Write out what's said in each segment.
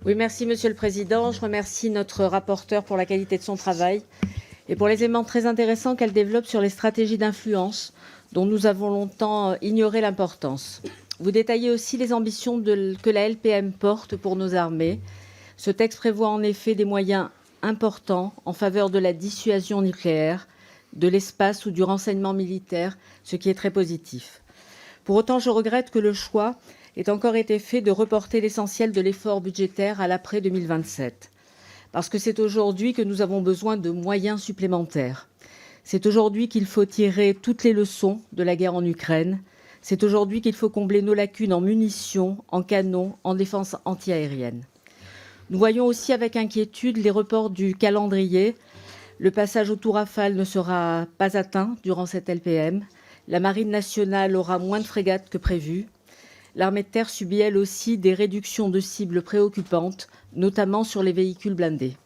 Oui, merci Monsieur le Président. Je remercie notre rapporteure pour la qualité de son travail et pour les éléments très intéressants qu'elle développe sur les stratégies d'influence dont nous avons longtemps ignoré l'importance. Vous détaillez aussi les ambitions que la LPM porte pour nos armées. Ce texte prévoit en effet des moyens importants en faveur de la dissuasion nucléaire, de l'espace ou du renseignement militaire, ce qui est très positif. Pour autant, je regrette que le choix ait encore été fait de reporter l'essentiel de l'effort budgétaire à l'après 2027. Parce que c'est aujourd'hui que nous avons besoin de moyens supplémentaires. C'est aujourd'hui qu'il faut tirer toutes les leçons de la guerre en Ukraine. C'est aujourd'hui qu'il faut combler nos lacunes en munitions, en canons, en défense antiaérienne. Nous voyons aussi avec inquiétude les reports du calendrier. Le passage au tout Rafale ne sera pas atteint durant cette LPM. La Marine nationale aura moins de frégates que prévu. L'armée de terre subit elle aussi des réductions de cibles préoccupantes, notamment sur les véhicules blindés.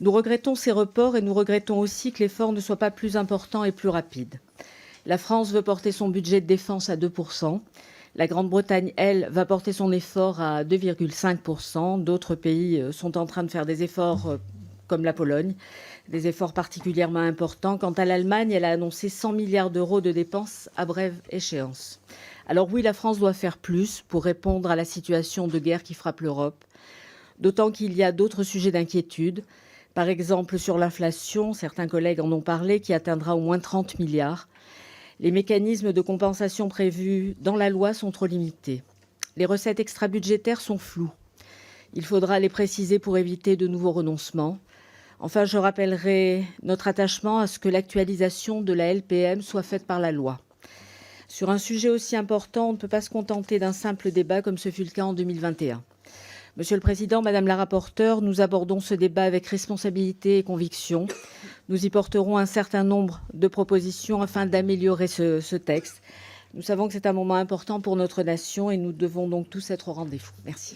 Nous regrettons ces reports et nous regrettons aussi que l'effort ne soit pas plus important et plus rapide. La France veut porter son budget de défense à 2%. La Grande-Bretagne, elle, va porter son effort à 2,5%. D'autres pays sont en train de faire des efforts comme la Pologne, des efforts particulièrement importants. Quant à l'Allemagne, elle a annoncé 100 milliards d'euros de dépenses à brève échéance. Alors oui, la France doit faire plus pour répondre à la situation de guerre qui frappe l'Europe, d'autant qu'il y a d'autres sujets d'inquiétude. Par exemple, sur l'inflation, certains collègues en ont parlé, qui atteindra au moins 30 milliards. Les mécanismes de compensation prévus dans la loi sont trop limités. Les recettes extra-budgétaires sont floues. Il faudra les préciser pour éviter de nouveaux renoncements. Enfin, je rappellerai notre attachement à ce que l'actualisation de la LPM soit faite par la loi. Sur un sujet aussi important, on ne peut pas se contenter d'un simple débat comme ce fut le cas en 2021. Monsieur le Président, Madame la rapporteure, nous abordons ce débat avec responsabilité et conviction. Nous y porterons un certain nombre de propositions afin d'améliorer ce texte. Nous savons que c'est un moment important pour notre nation et nous devons donc tous être au rendez-vous. Merci.